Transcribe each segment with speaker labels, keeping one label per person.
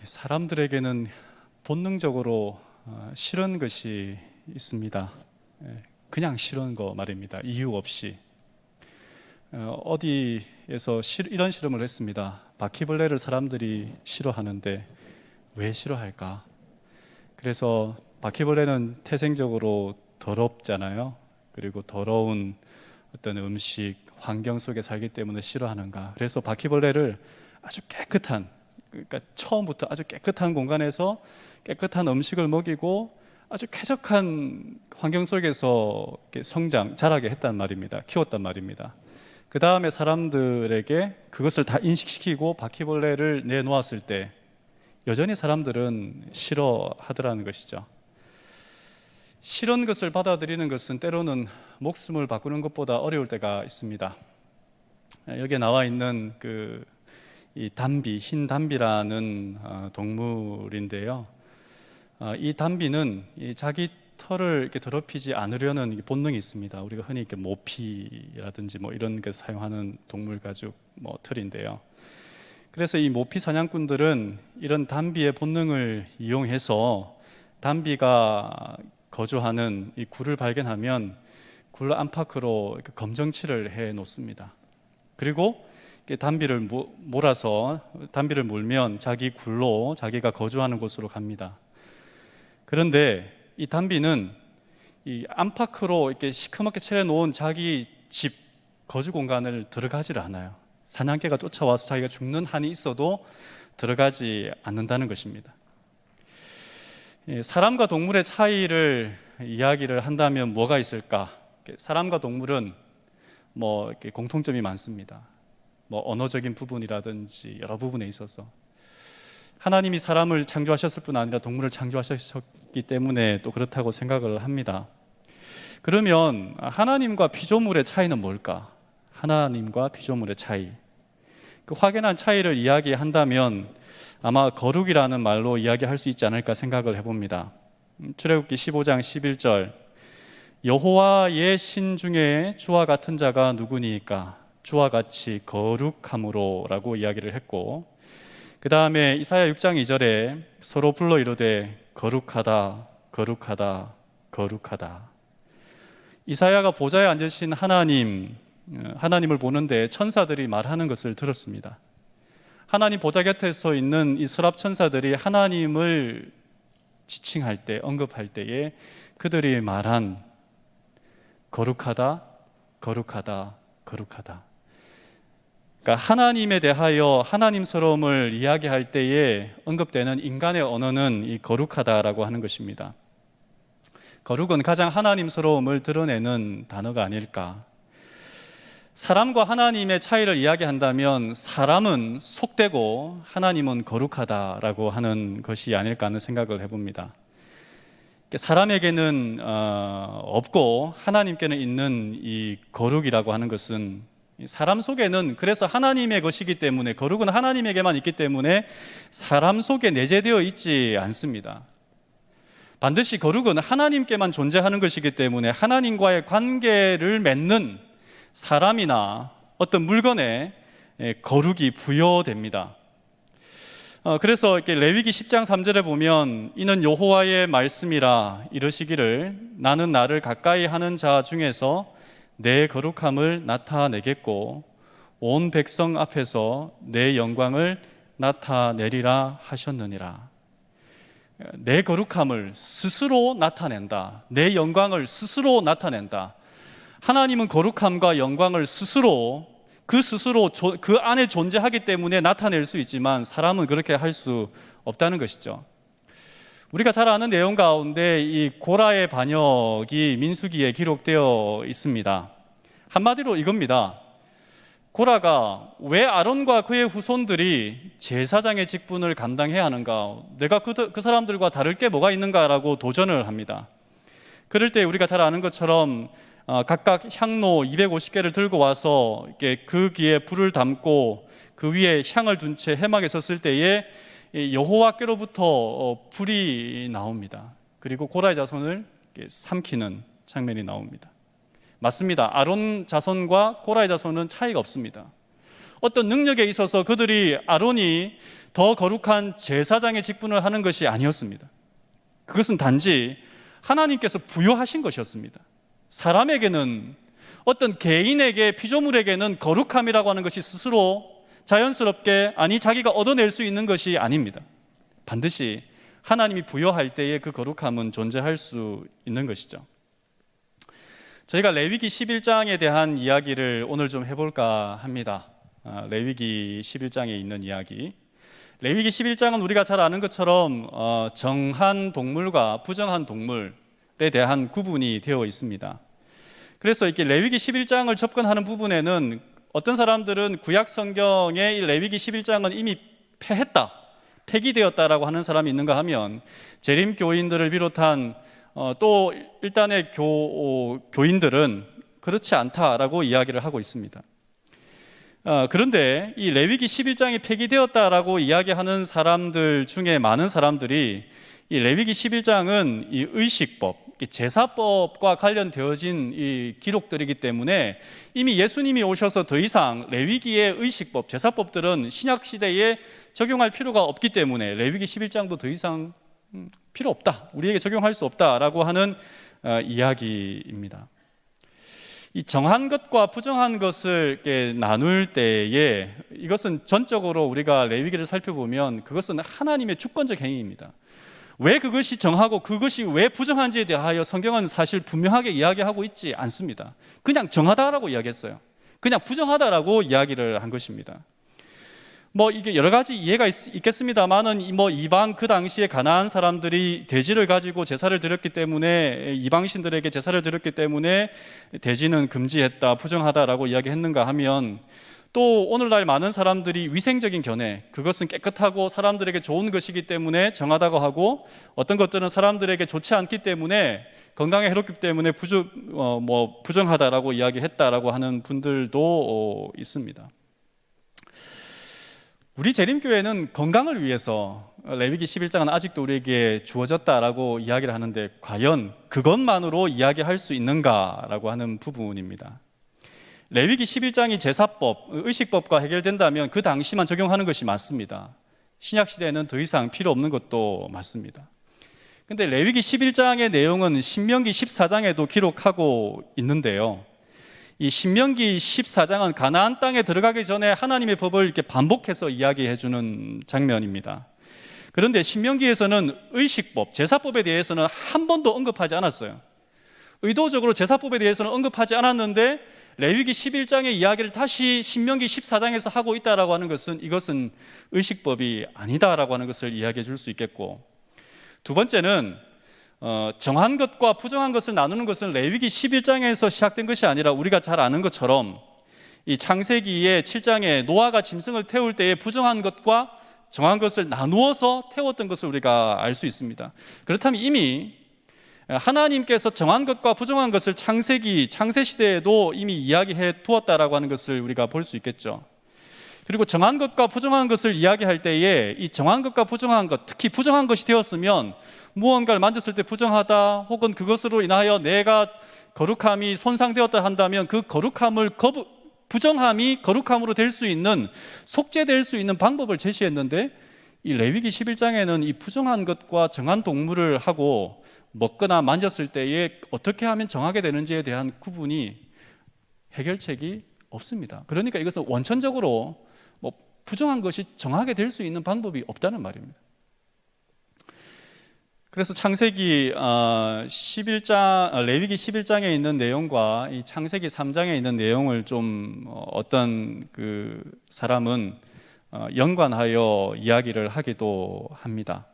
Speaker 1: 사람들에게는 본능적으로 싫은 것이 있습니다. 그냥 싫은 거 말입니다. 이유 없이. 어디에서 이런 실험을 했습니다. 바퀴벌레를 사람들이 싫어하는데 왜 싫어할까? 그래서 바퀴벌레는 태생적으로 더럽잖아요. 그리고 더러운 어떤 음식, 환경 속에 살기 때문에 싫어하는가? 그래서 바퀴벌레를 아주 깨끗한, 그러니까 처음부터 아주 깨끗한 공간에서 깨끗한 음식을 먹이고 아주 쾌적한 환경 속에서 자라게 했단 말입니다. 키웠단 말입니다. 그 다음에 사람들에게 그것을 다 인식시키고 바퀴벌레를 내놓았을 때 여전히 사람들은 싫어하더라는 것이죠. 싫은 것을 받아들이는 것은 때로는 목숨을 바꾸는 것보다 어려울 때가 있습니다. 여기에 나와 있는 이 담비, 흰 담비라는 동물인데요. 이 담비는 자기 털을 이렇게 더럽히지 않으려는 본능이 있습니다. 우리가 흔히 이렇게 모피라든지 뭐 이런 게 사용하는 동물 가죽 털인데요. 그래서 이 모피 사냥꾼들은 이런 담비의 본능을 이용해서 담비가 거주하는 이 굴을 발견하면 굴 안팎으로 검정칠을 해 놓습니다. 그리고 담비를 몰아서 담비를 몰면 자기 굴로 자기가 거주하는 곳으로 갑니다. 그런데 이 담비는 이 안팎으로 이렇게 시커멓게 칠해놓은 자기 집 거주 공간을 들어가지를 않아요. 사냥개가 쫓아와서 자기가 죽는 한이 있어도 들어가지 않는다는 것입니다. 사람과 동물의 차이를 이야기를 한다면 뭐가 있을까? 사람과 동물은 이렇게 공통점이 많습니다. 언어적인 부분이라든지 여러 부분에 있어서 하나님이 사람을 창조하셨을 뿐 아니라 동물을 창조하셨기 때문에 또 그렇다고 생각을 합니다. 그러면 하나님과 피조물의 차이는 뭘까? 하나님과 피조물의 차이, 그 확연한 차이를 이야기한다면 아마 거룩이라는 말로 이야기할 수 있지 않을까 생각을 해봅니다. 출애굽기 15장 11절, 여호와의 신 중에 주와 같은 자가 누구니까? 주와 같이 거룩함으로 라고 이야기를 했고, 그 다음에 이사야 6장 2절에 서로 불러 이르되 거룩하다 거룩하다 거룩하다. 이사야가 보좌에 앉으신 하나님을 보는데 천사들이 말하는 것을 들었습니다. 하나님 보좌 곁에 서 있는 이 서랍 천사들이 하나님을 지칭할 때, 언급할 때에 그들이 말한 거룩하다 거룩하다 거룩하다, 그러니까 하나님에 대하여 하나님스러움을 이야기할 때에 언급되는 인간의 언어는 이 거룩하다라고 하는 것입니다. 거룩은 가장 하나님스러움을 드러내는 단어가 아닐까. 사람과 하나님의 차이를 이야기한다면 사람은 속되고 하나님은 거룩하다라고 하는 것이 아닐까 하는 생각을 해봅니다. 사람에게는 없고 하나님께는 있는 이 거룩이라고 하는 것은 사람 속에는, 그래서 하나님의 것이기 때문에, 거룩은 하나님에게만 있기 때문에 사람 속에 내재되어 있지 않습니다. 반드시 거룩은 하나님께만 존재하는 것이기 때문에 하나님과의 관계를 맺는 사람이나 어떤 물건에 거룩이 부여됩니다. 그래서 이렇게 레위기 10장 3절에 보면 이는 여호와의 말씀이라 이르시기를 나는 나를 가까이 하는 자 중에서 내 거룩함을 나타내겠고 온 백성 앞에서 내 영광을 나타내리라 하셨느니라. 내 거룩함을 스스로 나타낸다. 내 영광을 스스로 나타낸다. 하나님은 거룩함과 영광을 스스로 그 안에 존재하기 때문에 나타낼 수 있지만 사람은 그렇게 할 수 없다는 것이죠. 우리가 잘 아는 내용 가운데 이 고라의 반역이 민수기에 기록되어 있습니다. 한마디로 이겁니다. 고라가 왜 아론과 그의 후손들이 제사장의 직분을 감당해야 하는가? 내가 그 사람들과 다를 게 뭐가 있는가라고 도전을 합니다. 그럴 때 우리가 잘 아는 것처럼 각각 향로 250개를 들고 와서 그 귀에 불을 담고 그 위에 향을 둔 채 해막에 섰을 때에 여호와께로부터 불이 나옵니다. 그리고 고라의 자손을 삼키는 장면이 나옵니다. 맞습니다. 아론 자손과 고라의 자손은 차이가 없습니다. 어떤 능력에 있어서 아론이 더 거룩한 제사장의 직분을 하는 것이 아니었습니다. 그것은 단지 하나님께서 부여하신 것이었습니다. 사람에게는, 어떤 개인에게, 피조물에게는 거룩함이라고 하는 것이 스스로 자연스럽게, 아니 자기가 얻어낼 수 있는 것이 아닙니다. 반드시 하나님이 부여할 때에 그 거룩함은 존재할 수 있는 것이죠. 저희가 레위기 11장에 대한 이야기를 오늘 좀 해볼까 합니다. 레위기 11장에 있는 이야기. 레위기 11장은 우리가 잘 아는 것처럼 정한 동물과 부정한 동물에 대한 구분이 되어 있습니다. 그래서 이렇게 레위기 11장을 접근하는 부분에는 어떤 사람들은 구약 성경의 이 레위기 11장은 이미 폐기되었다라고 하는 사람이 있는가 하면, 재림 교인들을 비롯한 또 일단의 교인들은 그렇지 않다라고 이야기를 하고 있습니다. 그런데 이 레위기 11장이 폐기되었다라고 이야기하는 사람들 중에 많은 사람들이 이 레위기 11장은 이 의식법, 제사법과 관련되어진 이 기록들이기 때문에 이미 예수님이 오셔서 더 이상 레위기의 의식법, 제사법들은 신약 시대에 적용할 필요가 없기 때문에 레위기 11장도 더 이상 필요 없다, 우리에게 적용할 수 없다라고 하는 이야기입니다. 이 정한 것과 부정한 것을 이렇게 나눌 때에 이것은 전적으로 우리가 레위기를 살펴보면 그것은 하나님의 주권적 행위입니다. 왜 그것이 정하고 그것이 왜 부정한지에 대하여 성경은 사실 분명하게 이야기하고 있지 않습니다. 그냥 정하다라고 이야기했어요. 그냥 부정하다라고 이야기를 한 것입니다. 이게 여러 가지 이해가 있겠습니다만은 이방, 그 당시에 가나안 사람들이 돼지를 가지고 제사를 드렸기 때문에, 이방신들에게 제사를 드렸기 때문에 돼지는 금지했다, 부정하다라고 이야기했는가 하면, 또 오늘날 많은 사람들이 위생적인 견해, 그것은 깨끗하고 사람들에게 좋은 것이기 때문에 정하다고 하고, 어떤 것들은 사람들에게 좋지 않기 때문에, 건강에 해롭기 때문에 부정하다라고 이야기했다라고 하는 분들도 있습니다. 우리 재림교회는 건강을 위해서 레위기 11장은 아직도 우리에게 주어졌다라고 이야기를 하는데, 과연 그것만으로 이야기할 수 있는가라고 하는 부분입니다. 레위기 11장이 제사법, 의식법과 해결된다면 그 당시만 적용하는 것이 맞습니다. 신약 시대에는 더 이상 필요 없는 것도 맞습니다. 그런데 레위기 11장의 내용은 신명기 14장에도 기록하고 있는데요, 이 신명기 14장은 가나안 땅에 들어가기 전에 하나님의 법을 이렇게 반복해서 이야기해 주는 장면입니다. 그런데 신명기에서는 의식법, 제사법에 대해서는 한 번도 언급하지 않았어요. 의도적으로 제사법에 대해서는 언급하지 않았는데 레위기 11장의 이야기를 다시 신명기 14장에서 하고 있다라고 하는 것은, 이것은 의식법이 아니다라고 하는 것을 이야기해 줄 수 있겠고, 두 번째는 정한 것과 부정한 것을 나누는 것은 레위기 11장에서 시작된 것이 아니라 우리가 잘 아는 것처럼 이 창세기의 7장에 노아가 짐승을 태울 때에 부정한 것과 정한 것을 나누어서 태웠던 것을 우리가 알 수 있습니다. 그렇다면 이미 하나님께서 정한 것과 부정한 것을 창세 시대에도 이미 이야기해 두었다라고 하는 것을 우리가 볼 수 있겠죠. 그리고 정한 것과 부정한 것을 이야기할 때에 이 정한 것과 부정한 것, 특히 부정한 것이 되었으면 무언가를 만졌을 때 부정하다, 혹은 그것으로 인하여 내가 거룩함이 손상되었다 한다면 그 부정함이 거룩함으로 될 수 있는, 속죄될 수 있는 방법을 제시했는데, 이 레위기 11장에는 이 부정한 것과 정한 동물을 하고 먹거나 만졌을 때에 어떻게 하면 정하게 되는지에 대한 구분이, 해결책이 없습니다. 그러니까 이것은 원천적으로 부정한 것이 정하게 될 수 있는 방법이 없다는 말입니다. 그래서 창세기 11장, 레위기 11장에 있는 내용과 이 창세기 3장에 있는 내용을 좀 어떤 그 사람은 연관하여 이야기를 하기도 합니다.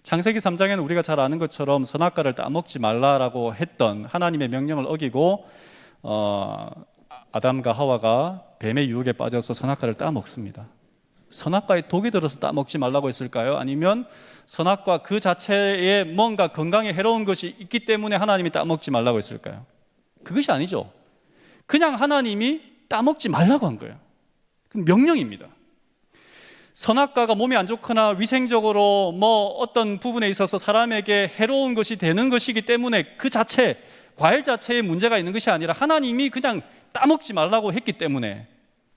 Speaker 1: 창세기 3장에는 우리가 잘 아는 것처럼 선악과를 따먹지 말라라고 했던 하나님의 명령을 어기고 아담과 하와가 뱀의 유혹에 빠져서 선악과를 따먹습니다. 선악과에 독이 들어서 따먹지 말라고 했을까요? 아니면 선악과 그 자체에 뭔가 건강에 해로운 것이 있기 때문에 하나님이 따먹지 말라고 했을까요? 그것이 아니죠. 그냥 하나님이 따먹지 말라고 한 거예요. 명령입니다. 선악과가 몸에 안 좋거나 위생적으로 어떤 부분에 있어서 사람에게 해로운 것이 되는 것이기 때문에 그 자체, 과일 자체에 문제가 있는 것이 아니라 하나님이 그냥 따먹지 말라고 했기 때문에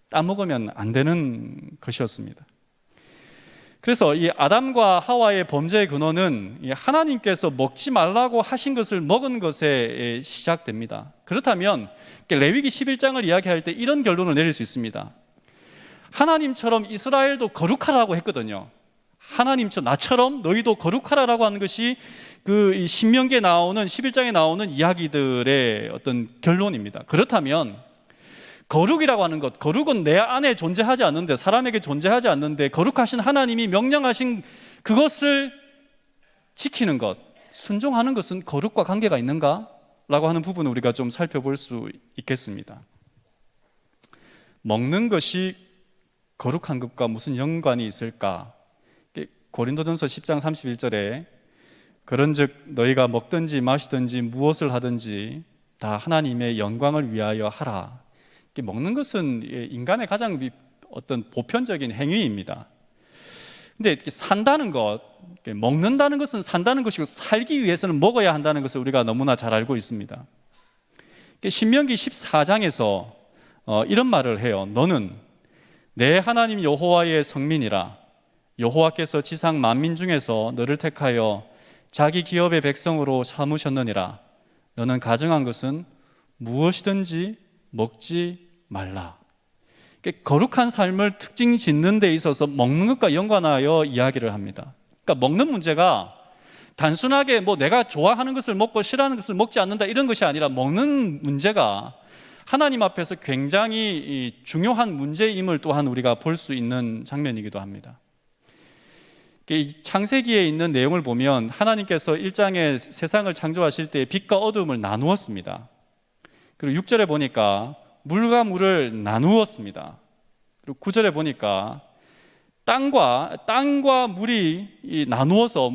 Speaker 1: 따먹으면 안 되는 것이었습니다. 그래서 이 아담과 하와의 범죄의 근원은 하나님께서 먹지 말라고 하신 것을 먹은 것에 시작됩니다. 그렇다면 레위기 11장을 이야기할 때 이런 결론을 내릴 수 있습니다. 하나님처럼 이스라엘도 거룩하라고 했거든요. 하나님처럼, 나처럼 너희도 거룩하라고 하는 것이 그 신명기에 나오는 11장에 나오는 이야기들의 어떤 결론입니다. 그렇다면 거룩이라고 하는 것, 거룩은 내 안에 존재하지 않는데, 사람에게 존재하지 않는데 거룩하신 하나님이 명령하신 그것을 지키는 것, 순종하는 것은 거룩과 관계가 있는가? 라고 하는 부분을 우리가 좀 살펴볼 수 있겠습니다. 먹는 것이 거룩한 것과 무슨 연관이 있을까? 고린도전서 10장 31절에 그런즉 너희가 먹든지 마시든지 무엇을 하든지 다 하나님의 영광을 위하여 하라. 먹는 것은 인간의 가장 어떤 보편적인 행위입니다. 근데 산다는 것, 먹는다는 것은 산다는 것이고 살기 위해서는 먹어야 한다는 것을 우리가 너무나 잘 알고 있습니다. 신명기 14장에서 이런 말을 해요. 너는 내 하나님 여호와의 성민이라. 여호와께서 지상 만민 중에서 너를 택하여 자기 기업의 백성으로 삼으셨느니라. 너는 가정한 것은 무엇이든지 먹지 말라. 거룩한 삶을 특징 짓는 데 있어서 먹는 것과 연관하여 이야기를 합니다. 그러니까 먹는 문제가 단순하게 내가 좋아하는 것을 먹고 싫어하는 것을 먹지 않는다 이런 것이 아니라, 먹는 문제가 하나님 앞에서 굉장히 중요한 문제임을 또한 우리가 볼 수 있는 장면이기도 합니다. 창세기에 있는 내용을 보면 하나님께서 1장에 세상을 창조하실 때 빛과 어둠을 나누었습니다. 그리고 6절에 보니까 물과 물을 나누었습니다. 그리고 9절에 보니까 땅과 물이 나누어서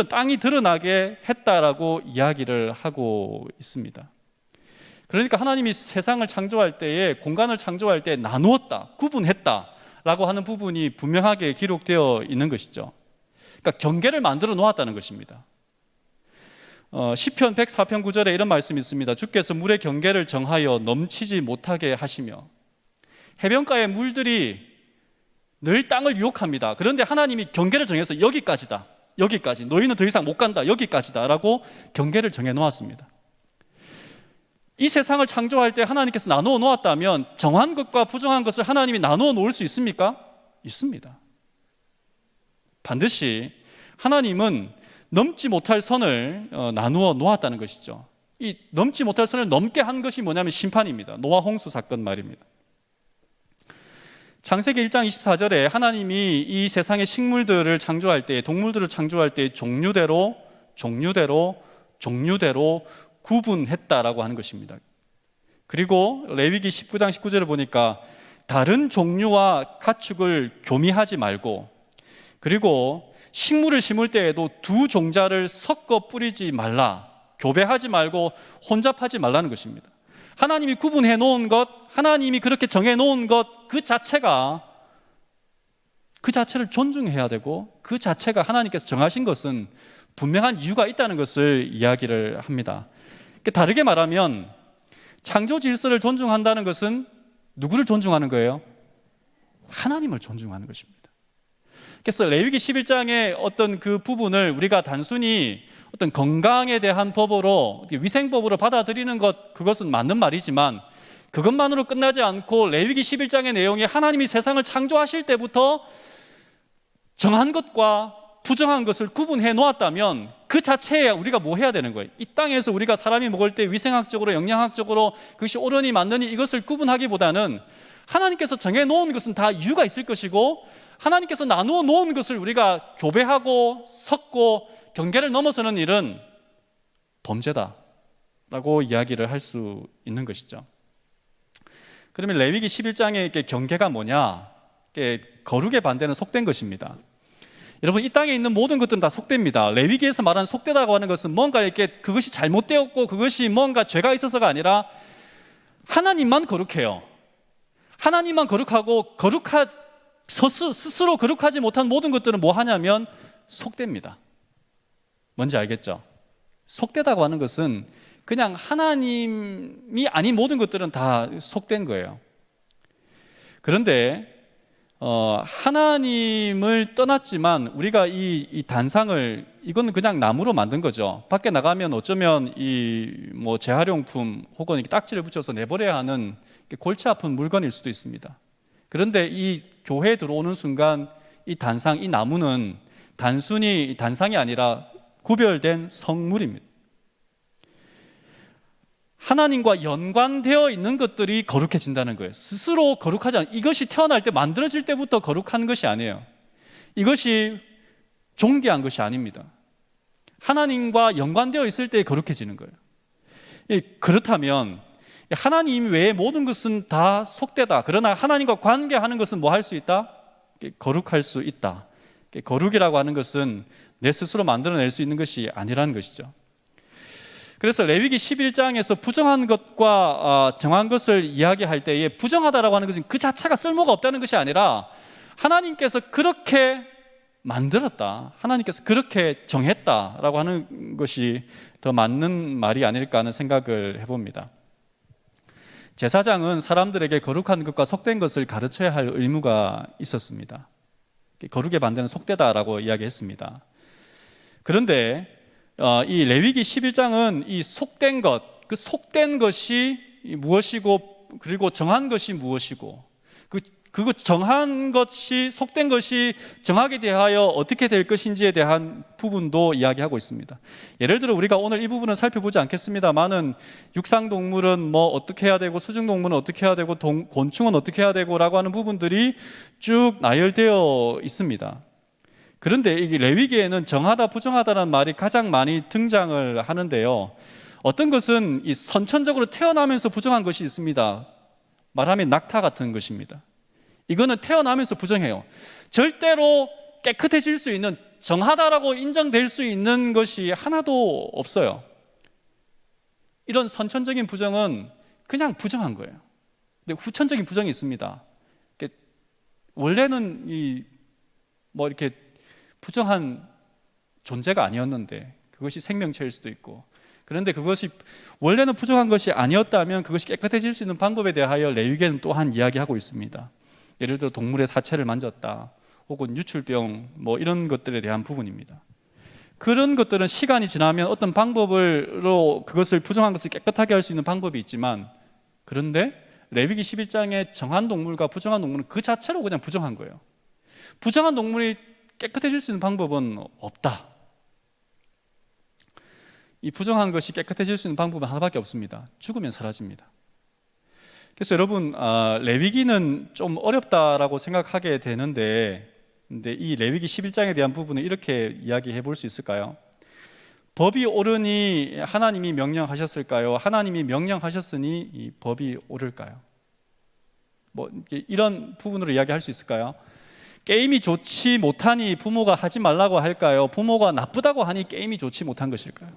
Speaker 1: 땅이 드러나게 했다라고 이야기를 하고 있습니다. 그러니까 하나님이 세상을 창조할 때에, 공간을 창조할 때 나누었다, 구분했다 라고 하는 부분이 분명하게 기록되어 있는 것이죠. 그러니까 경계를 만들어 놓았다는 것입니다. 시편 104편 9절에 이런 말씀이 있습니다. 주께서 물의 경계를 정하여 넘치지 못하게 하시며, 해변가의 물들이 늘 땅을 유혹합니다. 그런데 하나님이 경계를 정해서 여기까지다, 여기까지, 너희는 더 이상 못 간다, 여기까지다 라고 경계를 정해 놓았습니다. 이 세상을 창조할 때 하나님께서 나누어 놓았다면 정한 것과 부정한 것을 하나님이 나누어 놓을 수 있습니까? 있습니다. 반드시 하나님은 넘지 못할 선을 나누어 놓았다는 것이죠. 이 넘지 못할 선을 넘게 한 것이 뭐냐면 심판입니다. 노아 홍수 사건 말입니다. 창세기 1장 24절에 하나님이 이 세상의 식물들을 창조할 때, 동물들을 창조할 때 종류대로 구분했다라고 하는 것입니다. 그리고 레위기 19장 19절을 보니까 다른 종류와 가축을 교미하지 말고, 그리고 식물을 심을 때에도 두 종자를 섞어 뿌리지 말라, 교배하지 말고 혼잡하지 말라는 것입니다. 하나님이 구분해 놓은 것, 하나님이 그렇게 정해 놓은 것 그 자체를 존중해야 되고, 그 자체가 하나님께서 정하신 것은 분명한 이유가 있다는 것을 이야기를 합니다. 다르게 말하면 창조 질서를 존중한다는 것은 누구를 존중하는 거예요? 하나님을 존중하는 것입니다. 그래서 레위기 11장의 어떤 그 부분을 우리가 단순히 어떤 건강에 대한 법으로, 위생법으로 받아들이는 것, 그것은 맞는 말이지만 그것만으로 끝나지 않고 레위기 11장의 내용이 하나님이 세상을 창조하실 때부터 정한 것과 부정한 것을 구분해 놓았다면 그 자체에 우리가 뭐 해야 되는 거예요? 이 땅에서 우리가 사람이 먹을 때 위생학적으로, 영양학적으로 그것이 옳으니 맞느니 이것을 구분하기보다는 하나님께서 정해 놓은 것은 다 이유가 있을 것이고, 하나님께서 나누어 놓은 것을 우리가 교배하고 섞고 경계를 넘어서는 일은 범죄다라고 이야기를 할 수 있는 것이죠. 그러면 레위기 11장의 경계가 뭐냐? 거룩의 반대는 속된 것입니다. 여러분, 이 땅에 있는 모든 것들은 다 속됩니다. 레위기에서 말하는 속되다고 하는 것은 뭔가 이렇게 그것이 잘못되었고 그것이 뭔가 죄가 있어서가 아니라 하나님만 거룩해요. 하나님만 거룩하고 스스로 거룩하지 못한 모든 것들은 뭐 하냐면 속됩니다. 뭔지 알겠죠? 속되다고 하는 것은 그냥 하나님이 아닌 모든 것들은 다 속된 거예요. 그런데 하나님을 떠났지만 우리가 이 단상을 이건 그냥 나무로 만든 거죠. 밖에 나가면 어쩌면 이 뭐 재활용품 혹은 이렇게 딱지를 붙여서 내버려야 하는 골치 아픈 물건일 수도 있습니다. 그런데 이 교회에 들어오는 순간 이 단상, 이 나무는 단순히 단상이 아니라 구별된 성물입니다. 하나님과 연관되어 있는 것들이 거룩해진다는 거예요. 스스로 거룩하지 않아요. 이것이 태어날 때 만들어질 때부터 거룩한 것이 아니에요. 이것이 존귀한 것이 아닙니다. 하나님과 연관되어 있을 때 거룩해지는 거예요. 그렇다면 하나님 외의 모든 것은 다 속되다. 그러나 하나님과 관계하는 것은 뭐 할 수 있다? 거룩할 수 있다. 거룩이라고 하는 것은 내 스스로 만들어낼 수 있는 것이 아니라는 것이죠. 그래서 레위기 11장에서 부정한 것과 정한 것을 이야기할 때에 부정하다라고 하는 것은 그 자체가 쓸모가 없다는 것이 아니라 하나님께서 그렇게 만들었다, 하나님께서 그렇게 정했다라고 하는 것이 더 맞는 말이 아닐까 하는 생각을 해봅니다. 제사장은 사람들에게 거룩한 것과 속된 것을 가르쳐야 할 의무가 있었습니다. 거룩의 반대는 속되다라고 이야기했습니다. 그런데 이 레위기 11장은 이 속된 것, 그 속된 것이 무엇이고 그리고 정한 것이 무엇이고 그거 정한 것이 속된 것이 정하게 대하여 어떻게 될 것인지에 대한 부분도 이야기하고 있습니다. 예를 들어 우리가 오늘 이 부분은 살펴보지 않겠습니다만은 육상동물은 뭐 어떻게 해야 되고 수중동물은 어떻게 해야 되고 곤충은 어떻게 해야 되고 라고 하는 부분들이 쭉 나열되어 있습니다. 그런데 이 레위기에는 정하다 부정하다라는 말이 가장 많이 등장을 하는데요, 어떤 것은 이 선천적으로 태어나면서 부정한 것이 있습니다. 말하면 낙타 같은 것입니다. 이거는 태어나면서 부정해요. 절대로 깨끗해질 수 있는, 정하다라고 인정될 수 있는 것이 하나도 없어요. 이런 선천적인 부정은 그냥 부정한 거예요. 근데 후천적인 부정이 있습니다. 원래는 이렇게 부정한 존재가 아니었는데 그것이 생명체일 수도 있고, 그런데 그것이 원래는 부정한 것이 아니었다면 그것이 깨끗해질 수 있는 방법에 대하여 레위기는 또한 이야기하고 있습니다. 예를 들어 동물의 사체를 만졌다 혹은 유출병 뭐 이런 것들에 대한 부분입니다. 그런 것들은 시간이 지나면 어떤 방법으로 그것을 부정한 것을 깨끗하게 할 수 있는 방법이 있지만, 그런데 레위기 11장의 정한 동물과 부정한 동물은 그 자체로 그냥 부정한 거예요. 부정한 동물이 깨끗해질 수 있는 방법은 없다. 이 부정한 것이 깨끗해질 수 있는 방법은 하나밖에 없습니다. 죽으면 사라집니다. 그래서 여러분, 레위기는 좀 어렵다라고 생각하게 되는데, 근데 이 레위기 11장에 대한 부분은 이렇게 이야기해 볼 수 있을까요? 법이 옳으니 하나님이 명령하셨을까요? 하나님이 명령하셨으니 이 법이 옳을까요? 뭐 이런 부분으로 이야기할 수 있을까요? 게임이 좋지 못하니 부모가 하지 말라고 할까요? 부모가 나쁘다고 하니 게임이 좋지 못한 것일까요?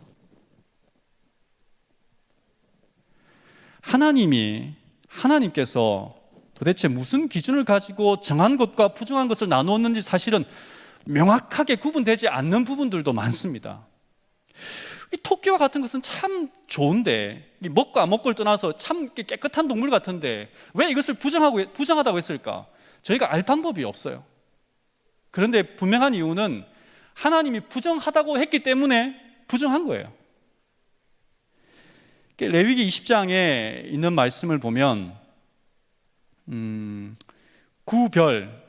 Speaker 1: 하나님께서 도대체 무슨 기준을 가지고 정한 것과 부정한 것을 나누었는지 사실은 명확하게 구분되지 않는 부분들도 많습니다. 이 토끼와 같은 것은 참 좋은데, 먹고 안 먹고를 떠나서 참 깨끗한 동물 같은데 왜 이것을 부정하다고 했을까? 저희가 알 방법이 없어요. 그런데 분명한 이유는 하나님이 부정하다고 했기 때문에 부정한 거예요. 레위기 20장에 있는 말씀을 보면 구별,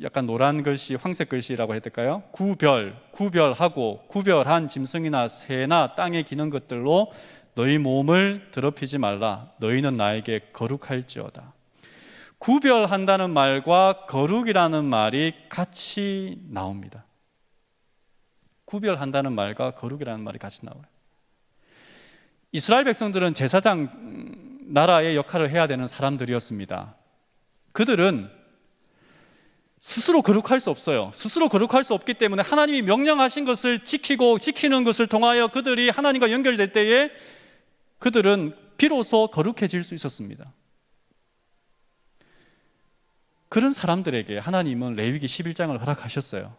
Speaker 1: 약간 노란 글씨, 황색 글씨라고 해야 될까요? 구별하고 구별한 짐승이나 새나 땅에 기는 것들로 너희 몸을 더럽히지 말라. 너희는 나에게 거룩할지어다. 구별한다는 말과 거룩이라는 말이 같이 나옵니다. 구별한다는 말과 거룩이라는 말이 같이 나와요. 이스라엘 백성들은 제사장 나라의 역할을 해야 되는 사람들이었습니다. 그들은 스스로 거룩할 수 없어요. 스스로 거룩할 수 없기 때문에 하나님이 명령하신 것을 지키는 것을 통하여 그들이 하나님과 연결될 때에 그들은 비로소 거룩해질 수 있었습니다. 그런 사람들에게 하나님은 레위기 11장을 허락하셨어요.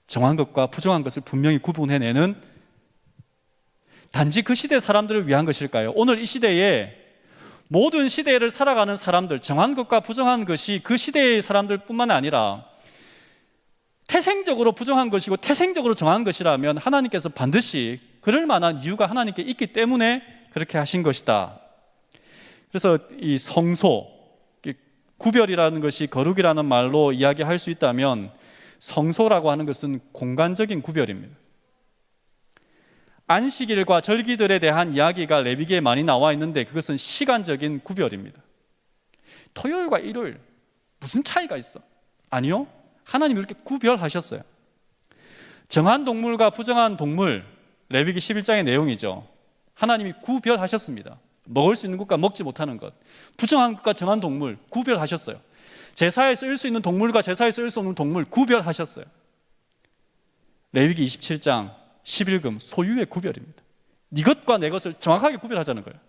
Speaker 1: 정한 것과 부정한 것을 분명히 구분해내는, 단지 그 시대 사람들을 위한 것일까요? 오늘 이 시대에 모든 시대를 살아가는 사람들, 정한 것과 부정한 것이 그 시대의 사람들뿐만 아니라 태생적으로 부정한 것이고 태생적으로 정한 것이라면 하나님께서 반드시 그럴 만한 이유가 하나님께 있기 때문에 그렇게 하신 것이다. 그래서 이 성소, 구별이라는 것이 거룩이라는 말로 이야기할 수 있다면 성소라고 하는 것은 공간적인 구별입니다. 안식일과 절기들에 대한 이야기가 레위기에 많이 나와 있는데 그것은 시간적인 구별입니다. 토요일과 일요일 무슨 차이가 있어? 아니요. 하나님이 이렇게 구별하셨어요. 정한 동물과 부정한 동물, 레위기 11장의 내용이죠. 하나님이 구별하셨습니다. 먹을 수 있는 것과 먹지 못하는 것, 부정한 것과 정한 동물 구별하셨어요. 제사에 쓸 수 있는 동물과 제사에 쓸 수 없는 동물 구별하셨어요. 레위기 27장 11금 소유의 구별입니다. 네 것과 내 것을 정확하게 구별하자는 거예요.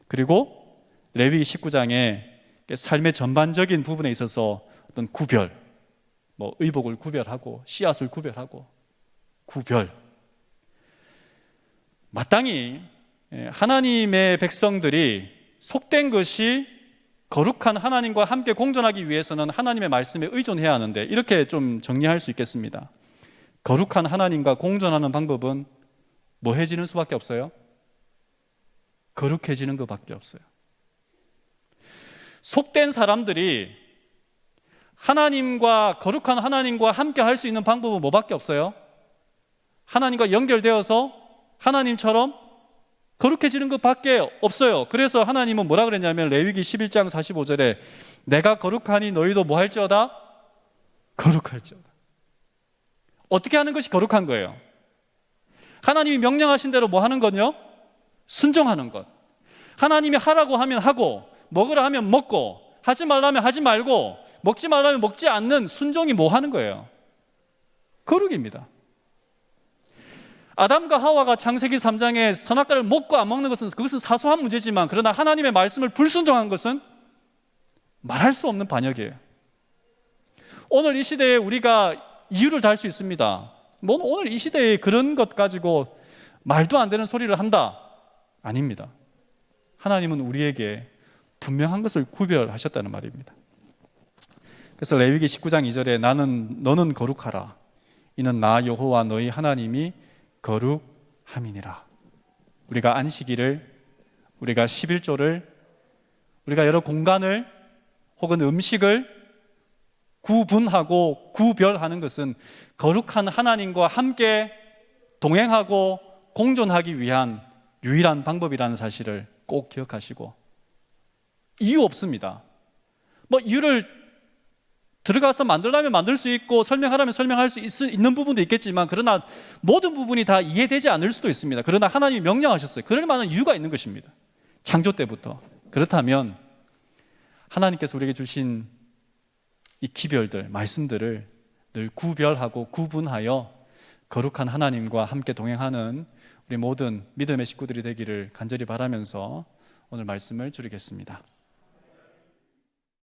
Speaker 1: 그리고 레위기 19장에 삶의 전반적인 부분에 있어서 어떤 구별, 의복을 구별하고 씨앗을 구별하고 구별. 마땅히 하나님의 백성들이 속된 것이 거룩한 하나님과 함께 공존하기 위해서는 하나님의 말씀에 의존해야 하는데 이렇게 좀 정리할 수 있겠습니다. 거룩한 하나님과 공존하는 방법은 뭐해지는 수밖에 없어요? 거룩해지는 것밖에 없어요. 속된 사람들이 하나님과 거룩한 하나님과 함께 할 수 있는 방법은 뭐밖에 없어요? 하나님과 연결되어서 하나님처럼 거룩해지는 것밖에 없어요. 그래서 하나님은 뭐라 그랬냐면 레위기 11장 45절에 내가 거룩하니 너희도 뭐 할지어다? 거룩할지어다. 어떻게 하는 것이 거룩한 거예요? 하나님이 명령하신 대로 뭐 하는 건요? 순종하는 것. 하나님이 하라고 하면 하고 먹으라 하면 먹고 하지 말라면 하지 말고 먹지 말라면 먹지 않는 순종이 뭐 하는 거예요? 거룩입니다. 아담과 하와가 창세기 3장에 선악과를 먹고 안 먹는 것은 그것은 사소한 문제지만 그러나 하나님의 말씀을 불순종한 것은 말할 수 없는 반역이에요. 오늘 이 시대에 우리가 이유를 달 수 있습니다. 오늘 이 시대에 그런 것 가지고 말도 안 되는 소리를 한다? 아닙니다. 하나님은 우리에게 분명한 것을 구별하셨다는 말입니다. 그래서 레위기 19장 2절에 너는 거룩하라. 이는 나 여호와 너희 하나님이 거룩함이니라. 우리가 안식일을, 우리가 11조를, 우리가 여러 공간을 혹은 음식을 구분하고 구별하는 것은 거룩한 하나님과 함께 동행하고 공존하기 위한 유일한 방법이라는 사실을 꼭 기억하시고, 이유 없습니다. 이유를 들어가서 만들려면 만들 수 있고 설명하라면 설명할 수 있는 부분도 있겠지만 그러나 모든 부분이 다 이해되지 않을 수도 있습니다. 그러나 하나님이 명령하셨어요. 그럴 만한 이유가 있는 것입니다. 창조 때부터. 그렇다면 하나님께서 우리에게 주신 이 기별들, 말씀들을 늘 구별하고 구분하여 거룩한 하나님과 함께 동행하는 우리 모든 믿음의 식구들이 되기를 간절히 바라면서 오늘 말씀을 줄이겠습니다.